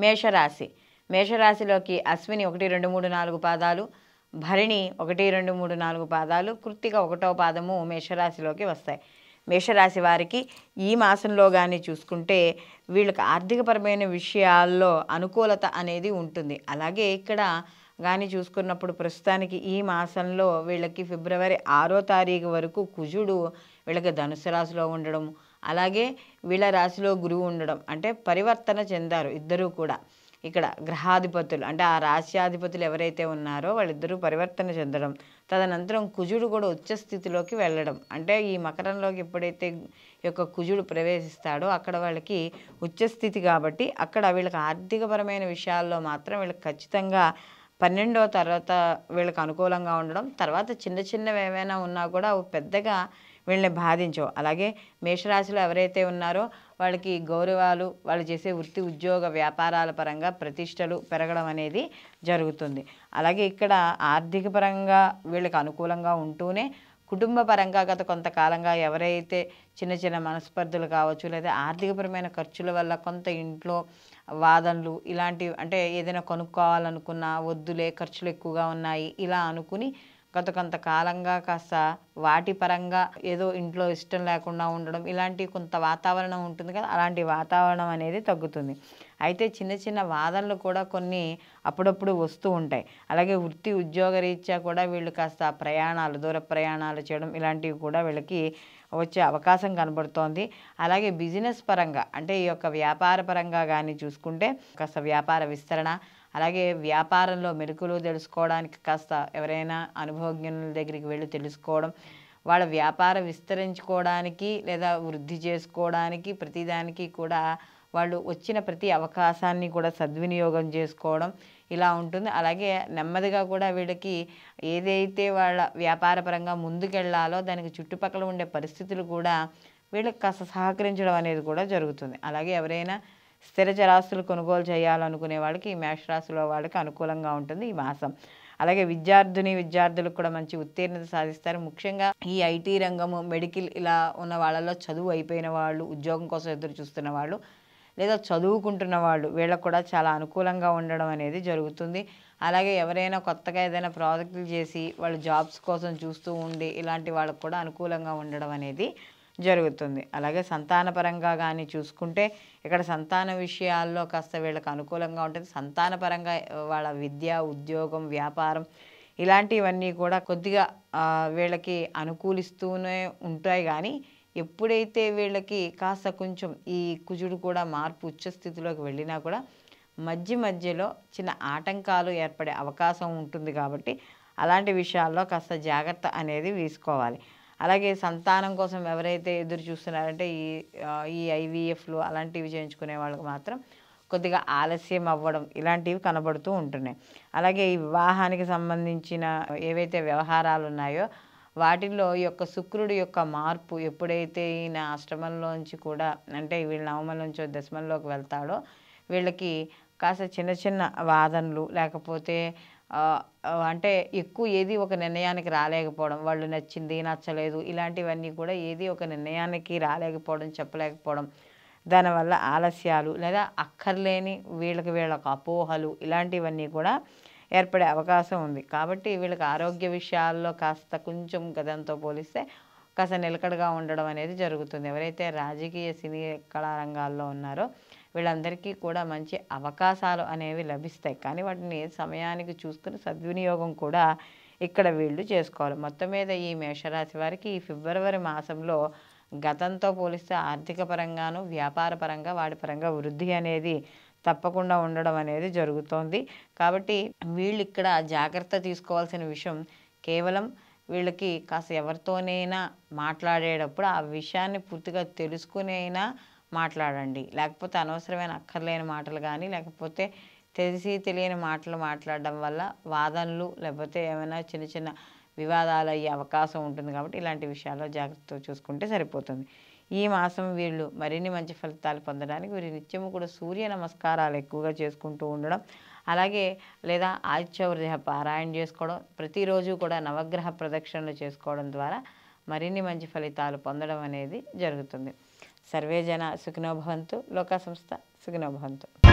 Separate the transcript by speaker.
Speaker 1: మేషరాశి. మేషరాశిలోకి అశ్విని 1, 2, 3, 4 పాదాలు, భరణి 1, 2, 3, 4 పాదాలు, కృత్తిక 1వ పాదము మేషరాశిలోకి వస్తాయి. మేషరాశి వారికి ఈ మాసంలో కానీ చూసుకుంటే వీళ్ళకి ఆర్థికపరమైన విషయాల్లో అనుకూలత అనేది ఉంటుంది. అలాగే ఇక్కడ కానీ చూసుకున్నప్పుడు ప్రస్తుతానికి ఈ మాసంలో వీళ్ళకి ఫిబ్రవరి 6వ తారీఖు వరకు కుజుడు వీళ్ళకి ధనుసు రాశిలో ఉండడం, అలాగే వీళ్ళ రాశిలో గురువు ఉండడం, అంటే పరివర్తన చెందారు ఇద్దరూ కూడా. ఇక్కడ గ్రహాధిపతులు అంటే ఆ రాశ్యాధిపతులు ఎవరైతే ఉన్నారో వాళ్ళిద్దరూ పరివర్తన చెందడం, తదనంతరం కుజుడు కూడా ఉచ్చ స్థితిలోకి వెళ్ళడం. అంటే ఈ మకరంలోకి ఎప్పుడైతే యొక్క కుజుడు ప్రవేశిస్తాడో అక్కడ వాళ్ళకి ఉచ్చస్థితి కాబట్టి అక్కడ వీళ్ళకి ఆర్థికపరమైన విషయాల్లో మాత్రం వీళ్ళకి ఖచ్చితంగా 12వ తర్వాత వీళ్ళకి అనుకూలంగా ఉండడం, తర్వాత చిన్న చిన్నవి ఏమైనా ఉన్నా కూడా అవి పెద్దగా వీళ్ళని బాధించవు. అలాగే మేషరాశిలో ఎవరైతే ఉన్నారో వాళ్ళకి గౌరవాలు, వాళ్ళు చేసే వృత్తి ఉద్యోగ వ్యాపారాల పరంగా ప్రతిష్టలు పెరగడం అనేది జరుగుతుంది. అలాగే ఇక్కడ ఆర్థిక పరంగా వీళ్ళకి అనుకూలంగా ఉంటూనే కుటుంబ పరంగా గత కొంతకాలంగా ఎవరైతే చిన్న చిన్న మనస్పర్ధలు కావచ్చు, లేదా ఆర్థికపరమైన ఖర్చుల వల్ల కొంత ఇంట్లో వాదనలు ఇలాంటివి, అంటే ఏదైనా కొనుక్కోవాలనుకున్నా వద్దులే ఖర్చులు ఎక్కువగా ఉన్నాయి ఇలా అనుకుని గత కొంతకాలంగా కాస్త వాటి పరంగా ఏదో ఇంట్లో ఇష్టం లేకుండా ఉండడం, ఇలాంటి కొంత వాతావరణం ఉంటుంది కదా, అలాంటి వాతావరణం అనేది తగ్గుతుంది. అయితే చిన్న చిన్న వాదనలు కూడా కొన్ని అప్పుడప్పుడు వస్తూ ఉంటాయి. అలాగే వృత్తి ఉద్యోగ రీత్యా కూడా వీళ్ళు కాస్త ప్రయాణాలు, దూర ప్రయాణాలు చేయడం ఇలాంటివి కూడా వీళ్ళకి వచ్చే అవకాశం కనబడుతోంది. అలాగే బిజినెస్ పరంగా అంటే ఈ యొక్క వ్యాపార పరంగా కానీ చూసుకుంటే కాస్త వ్యాపార విస్తరణ, అలాగే వ్యాపారంలో మెలకువలు తెలుసుకోవడానికి కాస్త ఎవరైనా అనుభవజ్ఞుల దగ్గరికి వెళ్ళి తెలుసుకోవడం, వాళ్ళ వ్యాపార విస్తరించుకోవడానికి లేదా వృద్ధి చేసుకోవడానికి ప్రతిదానికి కూడా వాళ్ళు వచ్చిన ప్రతి అవకాశాన్ని కూడా సద్వినియోగం చేసుకోవడం ఇలా ఉంటుంది. అలాగే నెమ్మదిగా కూడా వీళ్ళకి ఏదైతే వాళ్ళ వ్యాపార పరంగా ముందుకెళ్లాలో దానికి చుట్టుపక్కల ఉండే పరిస్థితులు కూడా వీళ్ళకి కాస్త సహకరించడం అనేది కూడా జరుగుతుంది. అలాగే ఎవరైనా స్థిర చరాస్తులు కొనుగోలు చేయాలనుకునే వాళ్ళకి ఈ మేషరాశిలో వాళ్ళకి అనుకూలంగా ఉంటుంది ఈ మాసం. అలాగే విద్యార్థులకు కూడా మంచి ఉత్తీర్ణత సాధిస్తారు. ముఖ్యంగా ఈ ఐటీ రంగము, మెడికల్ ఇలా ఉన్న వాళ్ళలో చదువు అయిపోయిన వాళ్ళు, ఉద్యోగం కోసం ఎదురు చూస్తున్న వాళ్ళు, లేదా చదువుకుంటున్న వాళ్ళు వీళ్ళకు కూడా చాలా అనుకూలంగా ఉండడం అనేది జరుగుతుంది. అలాగే ఎవరైనా కొత్తగా ఏదైనా ప్రాజెక్టులు చేసి వాళ్ళు జాబ్స్ కోసం చూస్తూ ఉండి ఇలాంటి వాళ్ళకు కూడా అనుకూలంగా ఉండడం అనేది జరుగుతుంది. అలాగే సంతానపరంగా కానీ చూసుకుంటే ఇక్కడ సంతాన విషయాల్లో కాస్త వీళ్ళకి అనుకూలంగా ఉంటుంది. సంతానపరంగా వాళ్ళ విద్య, ఉద్యోగం, వ్యాపారం ఇలాంటివన్నీ కూడా కొద్దిగా వీళ్ళకి అనుకూలిస్తూనే ఉంటాయి. కానీ ఎప్పుడైతే వీళ్ళకి కాస్త కొంచెం ఈ కుజుడు కూడా మార్పు ఉచ్చస్థితిలోకి వెళ్ళినా కూడా మధ్యలో చిన్న ఆటంకాలు ఏర్పడే అవకాశం ఉంటుంది. కాబట్టి అలాంటి విషయాల్లో కాస్త జాగ్రత్త అనేది తీసుకోవాలి. అలాగే సంతానం కోసం ఎవరైతే ఎదురు చూస్తున్నారంటే ఈ ఐవీఎఫ్లు అలాంటివి చేయించుకునే వాళ్ళకి మాత్రం కొద్దిగా ఆలస్యం అవ్వడం ఇలాంటివి కనబడుతూ ఉంటున్నాయి. అలాగే ఈ వివాహానికి సంబంధించిన ఏవైతే వ్యవహారాలు ఉన్నాయో వాటిల్లో ఈ యొక్క శుక్రుడి యొక్క మార్పు ఎప్పుడైతే ఈయన అష్టమంలోంచి కూడా అంటే వీళ్ళ నవమంలోంచి దశమంలోకి వెళ్తాడో వీళ్ళకి కాస్త చిన్న చిన్న వాదనలు, లేకపోతే అంటే ఎక్కువ ఏది ఒక నిర్ణయానికి రాలేకపోవడం, వాళ్ళు నచ్చింది నచ్చలేదు ఇలాంటివన్నీ కూడా ఏది ఒక నిర్ణయానికి రాలేకపోవడం, చెప్పలేకపోవడం, దానివల్ల ఆలస్యాలు లేదా అక్కర్లేని వీళ్ళకి అపోహలు ఇలాంటివన్నీ కూడా ఏర్పడే అవకాశం ఉంది. కాబట్టి వీళ్ళకి ఆరోగ్య విషయాల్లో కాస్త కొంచెం గతంతో పోలిస్తే కాస్త నిలకడగా ఉండడం అనేది జరుగుతుంది. ఎవరైతే రాజకీయ సినీ కళారంగాల్లో ఉన్నారో వీళ్ళందరికీ కూడా మంచి అవకాశాలు అనేవి లభిస్తాయి. కానీ వాటిని సమయానికి చూసుకుని సద్వినియోగం కూడా ఇక్కడ వీళ్ళు చేసుకోవాలి. మొత్తం మీద ఈ మేషరాశి వారికి ఈ ఫిబ్రవరి మాసంలో గతంతో పోలిస్తే ఆర్థిక పరంగాను, వ్యాపార పరంగా, వాటి పరంగా వృద్ధి అనేది తప్పకుండా ఉండడం అనేది జరుగుతోంది. కాబట్టి వీళ్ళు ఇక్కడ జాగ్రత్త తీసుకోవాల్సిన విషయం కేవలం వీళ్ళకి కాస్త ఎవరితోనైనా మాట్లాడేటప్పుడు ఆ విషయాన్ని పూర్తిగా తెలుసుకునైనా మాట్లాడండి. లేకపోతే అనవసరమైన అక్కర్లేని మాటలు కానీ, లేకపోతే తెలిసి తెలియని మాటలు మాట్లాడడం వల్ల వాదనలు లేకపోతే ఏమైనా చిన్న చిన్న వివాదాలు అయ్యే అవకాశం ఉంటుంది. కాబట్టి ఇలాంటి విషయాల్లో జాగ్రత్తగా చూసుకుంటే సరిపోతుంది. ఈ మాసం వీళ్ళు మరిన్ని మంచి ఫలితాలు పొందడానికి వీరు నిత్యము కూడా సూర్య నమస్కారాలు ఎక్కువగా చేసుకుంటూ ఉండడం, అలాగే లేదా ఆదిత్య పారాయణ చేసుకోవడం, ప్రతిరోజు కూడా నవగ్రహ ప్రదక్షిణలు చేసుకోవడం ద్వారా మరిన్ని మంచి ఫలితాలు పొందడం అనేది జరుగుతుంది. సర్వే జన సుఖినో భవంతు, లోకా సంస్థ సుఖినో భవంతు.